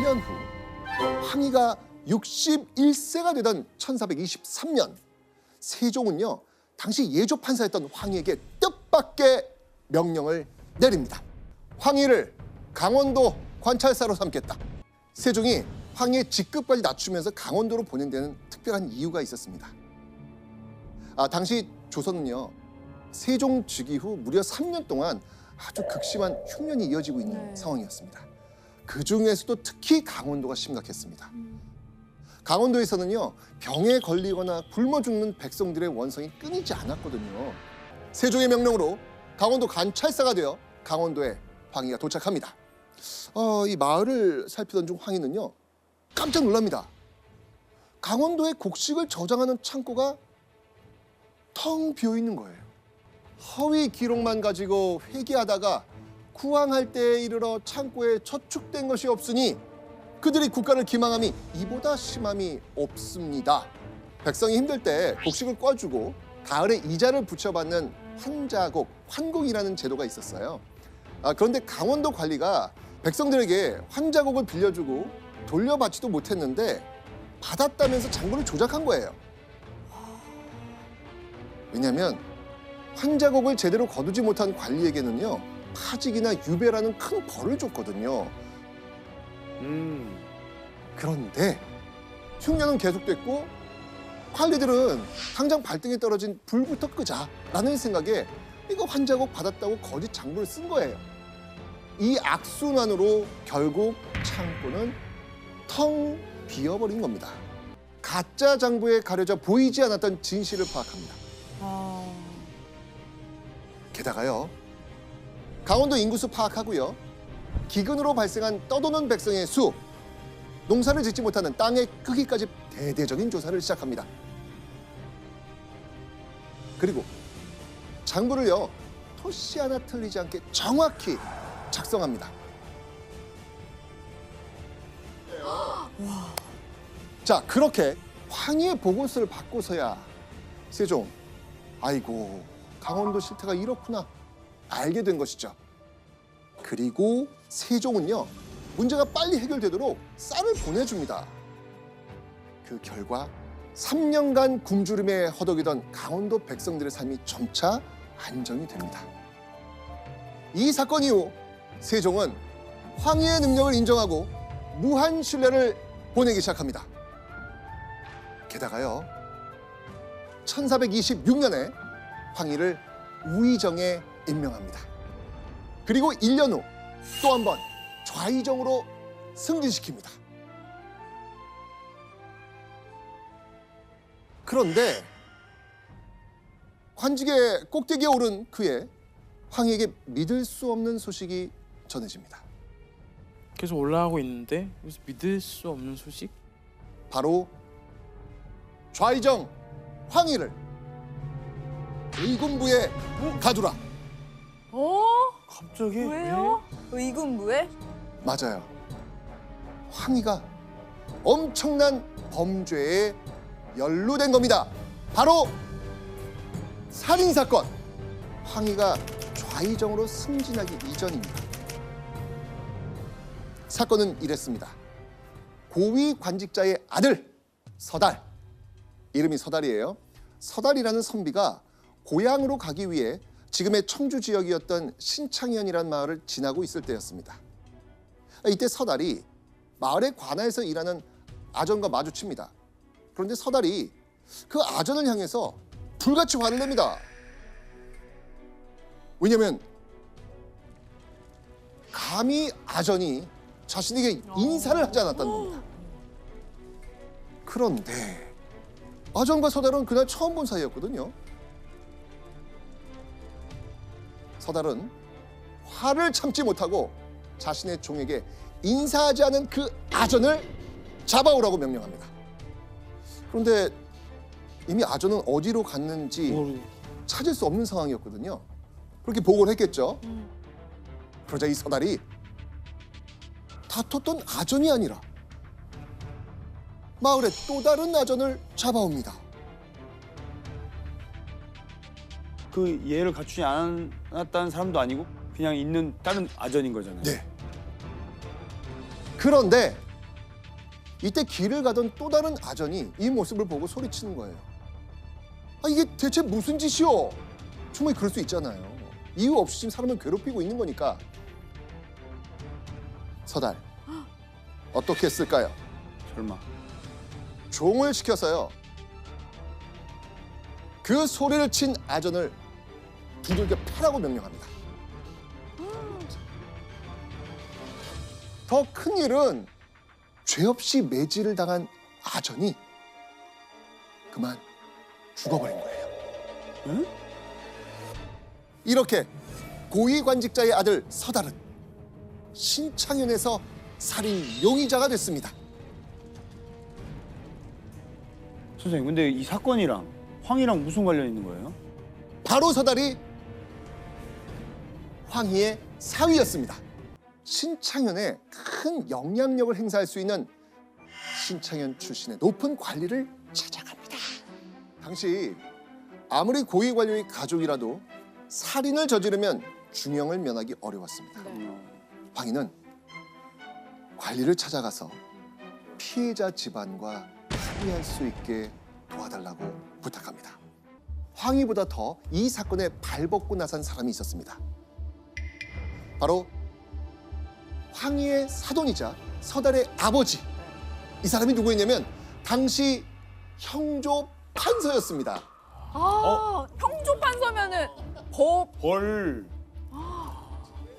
1년 후 황희가 61세가 되던 1423년 세종은요 당시 예조 판사였던 황희에게 뜻밖의 명령을 내립니다. 황희를 강원도 관찰사로 삼겠다. 세종이 황희의 직급까지 낮추면서 강원도로 보낸 데는 특별한 이유가 있었습니다. 당시 조선은요 세종 즉위 후 무려 3년 동안 아주 극심한 흉년이 이어지고 있는 상황이었습니다. 그 중에서도 특히 강원도가 심각했습니다. 강원도에서는요 병에 걸리거나 굶어 죽는 백성들의 원성이 끊이지 않았거든요. 세종의 명령으로 강원도 관찰사가 되어 강원도에 황희가 도착합니다. 이 마을을 살피던 중 황희는요 깜짝 놀랍니다. 강원도의 곡식을 저장하는 창고가 텅 비어 있는 거예요. 허위 기록만 가지고 회계하다가 구항할 때에 이르러 창고에 저축된 것이 없으니 그들이 국가를 기망함이 이보다 심함이 없습니다. 백성이 힘들 때 곡식을 꿔주고 가을에 이자를 붙여받는 환자곡, 환곡이라는 제도가 있었어요. 그런데 강원도 관리가 백성들에게 환자곡을 빌려주고 돌려받지도 못했는데 받았다면서 장부를 조작한 거예요. 왜냐하면 환자곡을 제대로 거두지 못한 관리에게는요 파직이나 유배라는 큰 벌을 줬거든요. 그런데 흉년은 계속됐고 관리들은 당장 발등에 떨어진 불부터 끄자라는 생각에 이거 환자곡 받았다고 거짓 장부를 쓴 거예요. 이 악순환으로 결국 창고는 텅 비어버린 겁니다. 가짜 장부에 가려져 보이지 않았던 진실을 파악합니다. 게다가요 강원도 인구수 파악하고요 기근으로 발생한 떠도는 백성의 수, 농사를 짓지 못하는 땅의 크기까지 대대적인 조사를 시작합니다. 그리고 장부를요 토시 하나 틀리지 않게 정확히 작성합니다. 자, 그렇게 황희의 보고서를 받고서야 세종, 아이고 강원도 실태가 이렇구나 알게 된 것이죠. 그리고 세종은요 문제가 빨리 해결되도록 쌀을 보내줍니다. 그 결과 3년간 굶주림에 허덕이던 강원도 백성들의 삶이 점차 안정이 됩니다. 이 사건 이후 세종은 황희의 능력을 인정하고 무한 신뢰를 보내기 시작합니다. 게다가요 1426년에 황희를 우의정에 임명합니다. 그리고 1년 후 또 한 번 좌의정으로 승진시킵니다. 그런데 관직의 꼭대기에 오른 그의 황희에게 믿을 수 없는 소식이 전해집니다. 계속 올라가고 있는데 여기서 믿을 수 없는 소식? 바로 좌의정 황희를 의군부에 가두라. 갑자기? 왜요? 의군부에? 맞아요. 황희가 엄청난 범죄에 연루된 겁니다. 바로 살인 사건. 황희가 좌의정으로 승진하기 이전입니다. 사건은 이랬습니다. 고위 관직자의 아들 서달, 이름이 서달이에요. 서달이라는 선비가 고향으로 가기 위해 지금의 청주 지역이었던 신창현이라는 마을을 지나고 있을 때였습니다. 이때 서달이 마을의 관아에서 일하는 아전과 마주칩니다. 그런데 서달이 그 아전을 향해서 불같이 화를 냅니다. 왜냐하면 감히 아전이 자신에게 인사를 하지 않았다는 겁니다. 그런데 아전과 서달은 그날 처음 본 사이였거든요. 서달은 화를 참지 못하고 자신의 종에게 인사하지 않은 그 아전을 잡아오라고 명령합니다. 그런데 이미 아전은 어디로 갔는지 찾을 수 없는 상황이었거든요. 그렇게 보고를 했겠죠. 그러자 이 서달이 다퉜던 아전이 아니라 마을의 또 다른 아전을 잡아옵니다. 그 예를 갖추지 않았다는 사람도 아니고 그냥 있는 다른 아전인 거잖아요. 네. 그런데 이때 길을 가던 또 다른 아전이 이 모습을 보고 소리치는 거예요. 아, 이게 대체 무슨 짓이오? 충분히 그럴 수 있잖아요. 이유 없이 지금 사람을 괴롭히고 있는 거니까. 서달, 어떻게 했을까요? 설마. 종을 시켜서요. 그 소리를 친 아전을 두들겨 패라고 명령합니다. 더 큰 일은 죄 없이 매질을 당한 아전이 그만 죽어버린 거예요. 응? 이렇게 고위관직자의 아들 서달은 신창현에서 살인 용의자가 됐습니다. 선생님, 근데 이 사건이랑 황이랑 무슨 관련 있는 거예요? 바로 서달이 황희의 사위였습니다. 신창현에 큰 영향력을 행사할 수 있는 신창현 출신의 높은 관리를 찾아갑니다. 당시 아무리 고위 관료의 가족이라도 살인을 저지르면 중형을 면하기 어려웠습니다. 황희는 관리를 찾아가서 피해자 집안과 합의할 수 있게 도와달라고 부탁합니다. 황희보다 더 이 사건에 발벗고 나선 사람이 있었습니다. 바로 황희의 사돈이자 서달의 아버지. 이 사람이 누구였냐면 당시 형조 판서였습니다. 형조 판서면은 법 벌.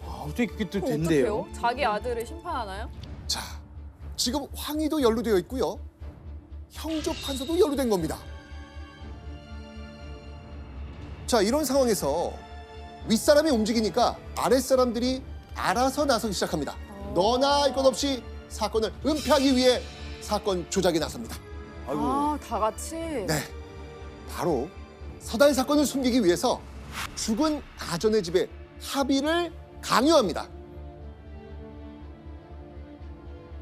어떻게 그게 또 어떡해요? 된대요? 자기 아들을 심판하나요? 자, 지금 황희도 연루되어 있고요. 형조 판서도 연루된 겁니다. 자, 이런 상황에서 윗사람이 움직이니까 아랫사람들이 알아서 나서기 시작합니다. 너나 할 것 없이 사건을 은폐하기 위해 사건 조작에 나섭니다. 아이고. 다 같이. 네, 바로 서달 사건을 숨기기 위해서 죽은 아전의 집에 합의를 강요합니다.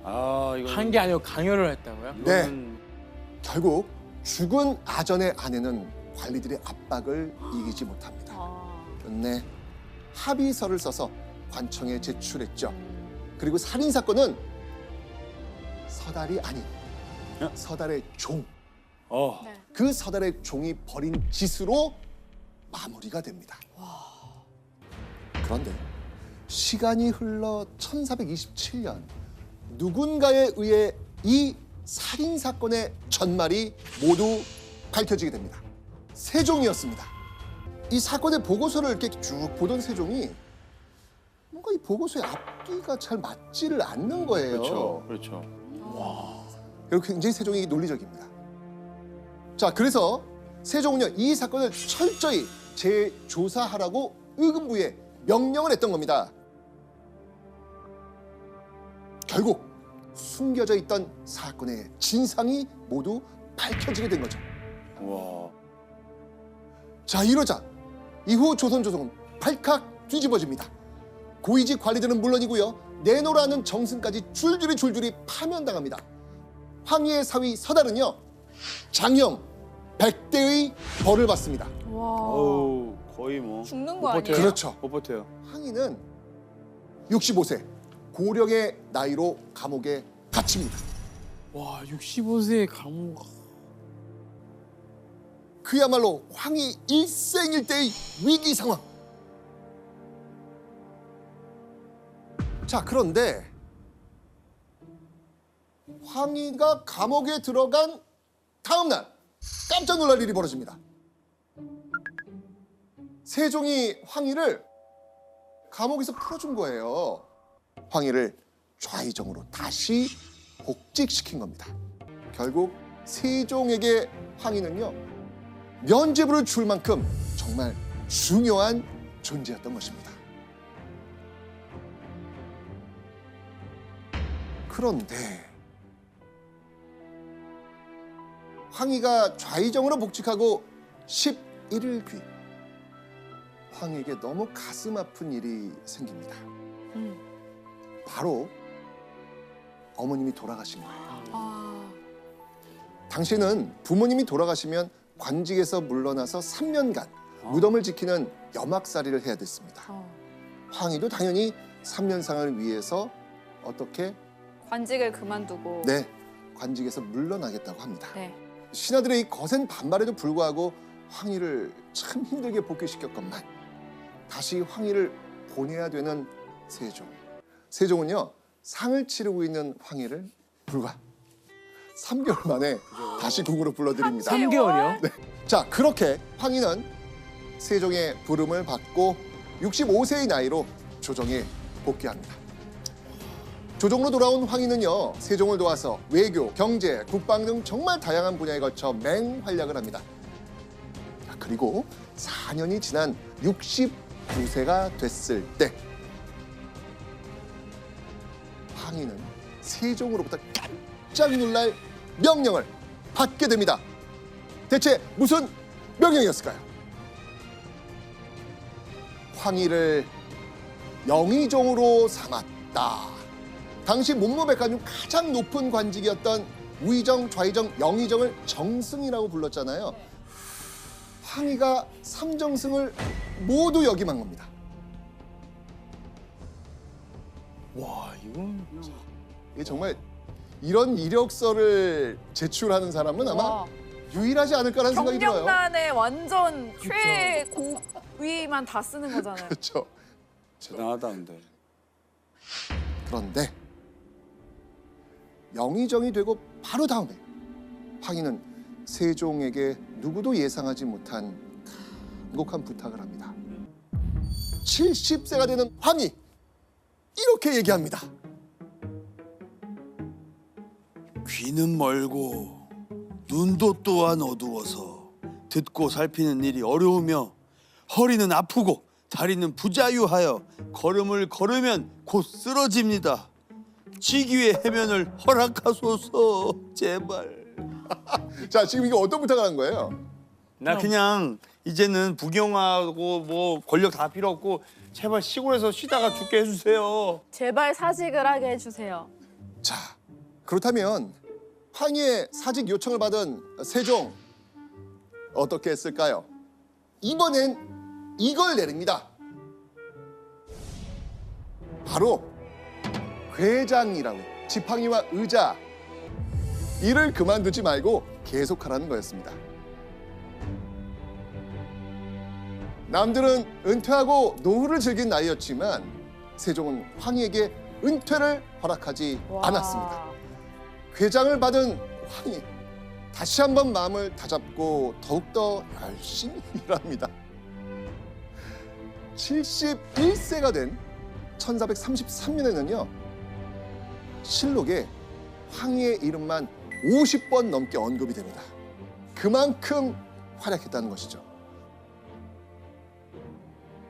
아, 이거 한 게 아니고 강요를 했다고요? 네. 결국 죽은 아전의 아내는 관리들의 압박을 이기지 못합니다. 끝내 합의서를 써서 관청에 제출했죠. 그리고 살인 사건은 서달이 아닌 어? 서달의 종, 어. 네. 그 서달의 종이 벌인 짓으로 마무리가 됩니다. 그런데 시간이 흘러 1427년 누군가에 의해 이 살인 사건의 전말이 모두 밝혀지게 됩니다. 세종이었습니다. 이 사건의 보고서를 이렇게 쭉 보던 세종이 뭔가 이 보고서의 앞뒤가 잘 맞지를 않는 거예요. 그렇죠. 그렇죠. 그리고 굉장히 세종이 논리적입니다. 자, 그래서 세종은요 이 사건을 철저히 재조사하라고 의금부에 명령을 했던 겁니다. 결국 숨겨져 있던 사건의 진상이 모두 밝혀지게 된 거죠. 와. 자, 이러자 이후 조선조정은 발칵 뒤집어집니다. 고위직 관리들은 물론이고요. 내노라는 정승까지 줄줄이 파면당합니다. 황희의 사위 서달은요 장형 100대의 벌을 받습니다. 와. 어우, 거의 뭐. 죽는 못 거 아니에요? 버텨요? 그렇죠. 못 버텨요. 황희는 65세 고령의 나이로 감옥에 갇힙니다. 와 65세 감옥. 그야말로 황희 일생일대의 위기 상황. 자, 그런데 황희가 감옥에 들어간 다음 날 깜짝 놀랄 일이 벌어집니다. 세종이 황희를 감옥에서 풀어준 거예요. 황희를 좌의정으로 다시 복직시킨 겁니다. 결국 세종에게 황희는요 면죄부를 줄 만큼 정말 중요한 존재였던 것입니다. 그런데 황희가 좌의정으로 복직하고 11일 뒤 황희에게 너무 가슴 아픈 일이 생깁니다. 바로 어머님이 돌아가신 거예요. 당시에는 부모님이 돌아가시면 관직에서 물러나서 3년간 무덤을 지키는 염악살이를 해야 됐습니다. 황희도 당연히 3년상을 위해서 어떻게 관직을 그만두고. 네 관직에서 물러나겠다고 합니다. 네. 신하들의 이 거센 반발에도 불구하고 황희를 참 힘들게 복귀시켰건만 다시 황희를 보내야 되는 세종. 세종은요, 상을 치르고 있는 황희를 불과 3개월 만에 다시 궁으로 불러들입니다. 3개월이요? 네. 자, 그렇게 황희는 세종의 부름을 받고 65세의 나이로 조정에 복귀합니다. 조정으로 돌아온 황희는요, 세종을 도와서 외교, 경제, 국방 등 정말 다양한 분야에 걸쳐 맹활약을 합니다. 자, 그리고 4년이 지난 69세가 됐을 때 황희는 세종으로부터 깜짝 놀랄 명령을 받게 됩니다. 대체 무슨 명령이었을까요? 황희를 영의정으로 삼았다. 당시 문무백관 중 가장 높은 관직이었던 우의정, 좌의정, 영의정을 정승이라고 불렀잖아요. 황희가 삼정승을 모두 역임한 겁니다. 와, 이건 이게 정말 이런 이력서를 제출하는 사람은 아마 와. 유일하지 않을까라는 생각이 들어요. 경력란에 완전 최고위만 다 쓰는 거잖아요. 그렇죠. 대단하다 근데. 그런데 영의정이 되고 바로 다음에 황희는 세종에게 누구도 예상하지 못한 간곡한 부탁을 합니다. 70세가 되는 황희 이렇게 얘기합니다. 귀는 멀고 눈도 또한 어두워서 듣고 살피는 일이 어려우며 허리는 아프고 다리는 부자유하여 걸음을 걸으면 곧 쓰러집니다. 지기의 해면을 허락하소서 제발. 자, 지금 이게 어떤 부탁을 한 거예요? 나 그냥 이제는 부경하고 뭐 권력 다 필요 없고 제발 시골에서 쉬다가 죽게 해주세요. 제발 사직을 하게 해주세요. 자, 그렇다면 황희의 사직 요청을 받은 세종 어떻게 했을까요? 이번엔 이걸 내립니다. 바로 괴장이라고 지팡이와 의자 일을 그만두지 말고 계속하라는 거였습니다. 남들은 은퇴하고 노후를 즐긴 나이였지만 세종은 황희에게 은퇴를 허락하지 와. 않았습니다. 괴장을 받은 황희 다시 한번 마음을 다잡고 더욱더 열심히 일합니다. 71세가 된 1433년에는요 실록에 황희의 이름만 50번 넘게 언급이 됩니다. 그만큼 활약했다는 것이죠.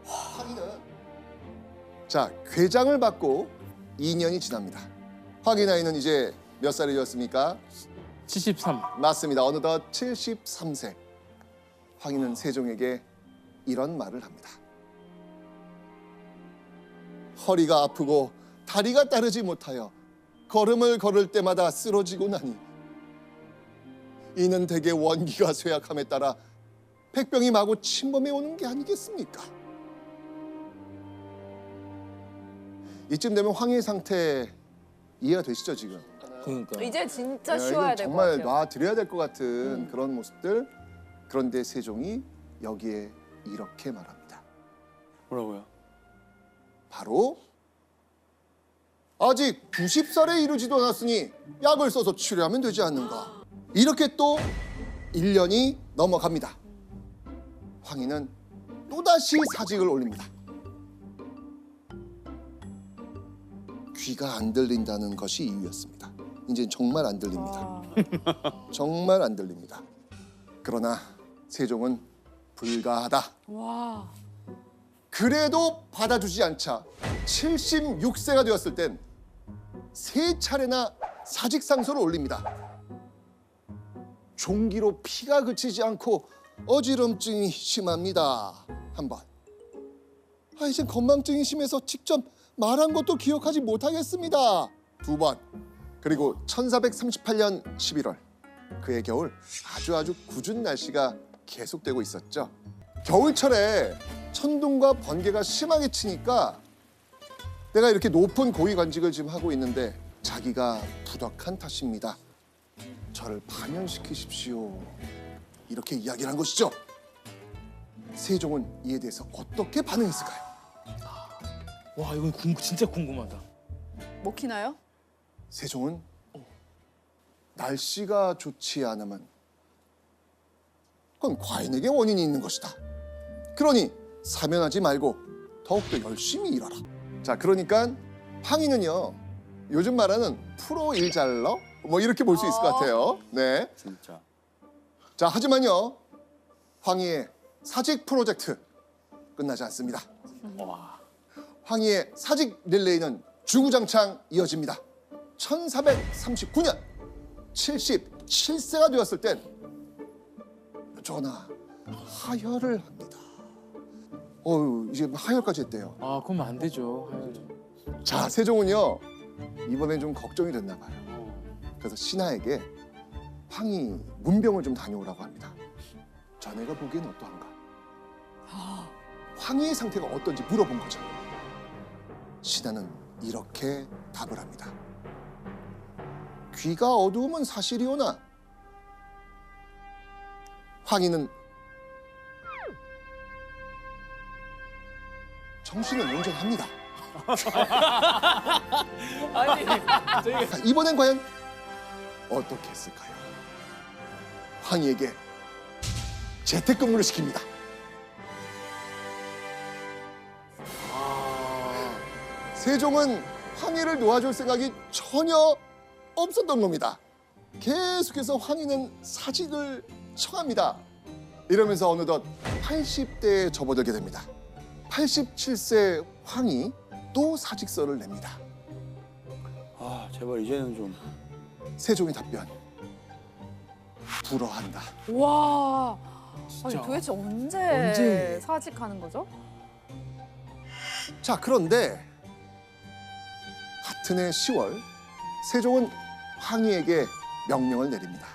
황희는 자 괴장을 받고 2년이 지납니다. 황희 나이는 이제 몇 살이 되었습니까? 73. 맞습니다. 어느덧 73세. 황희는 세종에게 이런 말을 합니다. 허리가 아프고 다리가 따르지 못하여 걸음을 걸을 때마다 쓰러지고 나니 이는 대개 원기가 쇠약함에 따라 백병이 마구 침범해 오는 게 아니겠습니까? 이쯤 되면 황희의 상태 이해가 되시죠 지금? 그러니까. 이제 진짜 이건 쉬워야 될 것 정말 같아요. 놔드려야 될 것 같은 그런 모습들. 그런데 세종이 여기에 이렇게 말합니다. 뭐라고요? 바로 아직 90살에 이르지도 않았으니 약을 써서 치료하면 되지 않는가. 이렇게 또 1년이 넘어갑니다. 황희는 또다시 사직을 올립니다. 귀가 안 들린다는 것이 이유였습니다. 이제 정말 안 들립니다. 와. 정말 안 들립니다. 그러나 세종은 불가하다. 와. 그래도 받아주지 않자 76세가 되었을 땐 3차례나 사직상소를 올립니다. 종기로 피가 그치지 않고 어지럼증이 심합니다. 한 번. 이제 건망증이 심해서 직접 말한 것도 기억하지 못하겠습니다. 2번. 그리고 1438년 11월 그해 겨울 아주 궂은 날씨가 계속되고 있었죠. 겨울철에 천둥과 번개가 심하게 치니까 내가 이렇게 높은 고위 관직을 지금 하고 있는데 자기가 부덕한 탓입니다. 저를 파면시키십시오. 이렇게 이야기를 한 것이죠. 세종은 이에 대해서 어떻게 반응했을까요? 와 이건 진짜 궁금하다. 먹히나요? 세종은 날씨가 좋지 않으면 그건 과인에게 원인이 있는 것이다. 그러니 사면하지 말고 더욱더 열심히 일하라. 자, 그러니까 황희는요 요즘 말하는 프로 일잘러 뭐 이렇게 볼 수 있을 것 같아요. 네. 진짜. 자, 하지만요 황희의 사직 프로젝트 끝나지 않습니다. 황희의 사직 릴레이는 주구장창 이어집니다. 1439년 77세가 되었을 땐 전하 하혈을 합니다. 이제 하혈까지 했대요. 아 그럼 안 되죠. 하여튼. 자, 세종은요 이번엔 좀 걱정이 됐나 봐요. 그래서 신하에게 황희 문병을 좀 다녀오라고 합니다. 자네가 보기엔 어떠한가? 황희의 상태가 어떤지 물어본 거죠. 신하는 이렇게 답을 합니다. 귀가 어두우면 사실이오나 황희는 정신은 온전합니다. 아니 저희 자, 이번엔 과연 어떻게 했을까요? 황희에게 재택근무를 시킵니다. 세종은 황희를 놓아줄 생각이 전혀 없었던 겁니다. 계속해서 황희는 사직을 청합니다. 이러면서 어느덧 80대에 접어들게 됩니다. 87세 황희 또 사직서를 냅니다. 아 제발 이제는 좀. 세종의 답변. 불허한다. 와. 아니, 진짜. 도대체 언제 언제? 사직하는 거죠? 자, 그런데 같은 해 10월 세종은 황희에게 명령을 내립니다.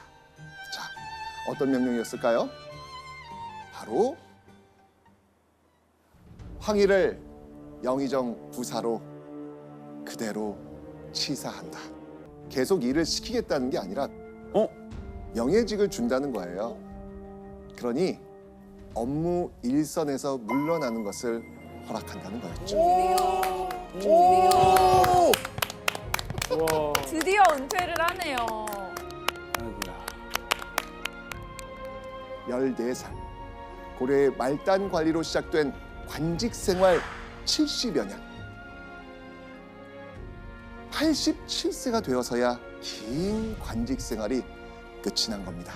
자, 어떤 명령이었을까요? 바로 황희를 영의정 부사로 그대로 치사한다. 계속 일을 시키겠다는 게 아니라 영예직을 준다는 거예요. 그러니 업무 일선에서 물러나는 것을 허락한다는 거였죠. 와. 드디어 은퇴를 하네요. 아이고야. 14살 고려의 말단 관리로 시작된 관직 생활 70여 년. 87세가 되어서야 긴 관직 생활이 끝이 난 겁니다.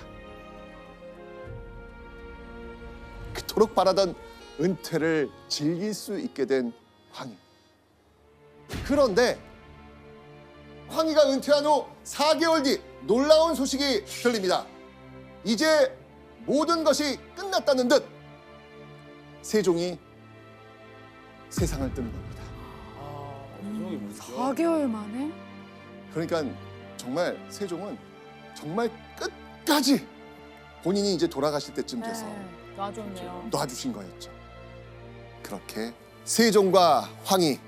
그토록 바라던 은퇴를 즐길 수 있게 된 황희. 그런데 황희가 은퇴한 후 4개월 뒤 놀라운 소식이 들립니다. 이제 모든 것이 끝났다는 듯 세종이 세상을 뜨는 겁니다. 세종이 뭐죠? 4개월 만에? 그러니까 정말 세종은 정말 끝까지 본인이 이제 돌아가실 때쯤 돼서 놔줬네요. 놔주신 거였죠. 그렇게 세종과 황희,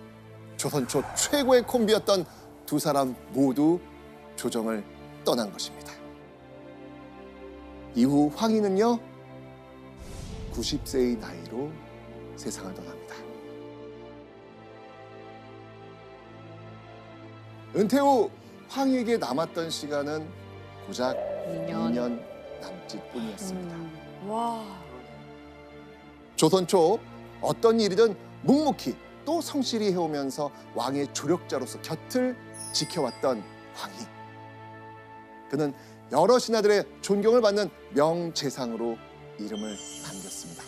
조선 초 최고의 콤비였던 두 사람 모두 조정을 떠난 것입니다. 이후 황희는요 90세의 나이로 세상을 떠납니다. 은퇴 후 황희에게 남았던 시간은 고작 2년 남짓 뿐이었습니다. 와. 조선 초 어떤 일이든 묵묵히 또 성실히 해오면서 왕의 조력자로서 곁을 지켜왔던 황희. 그는 여러 신하들의 존경을 받는 명재상으로 이름을 남겼습니다.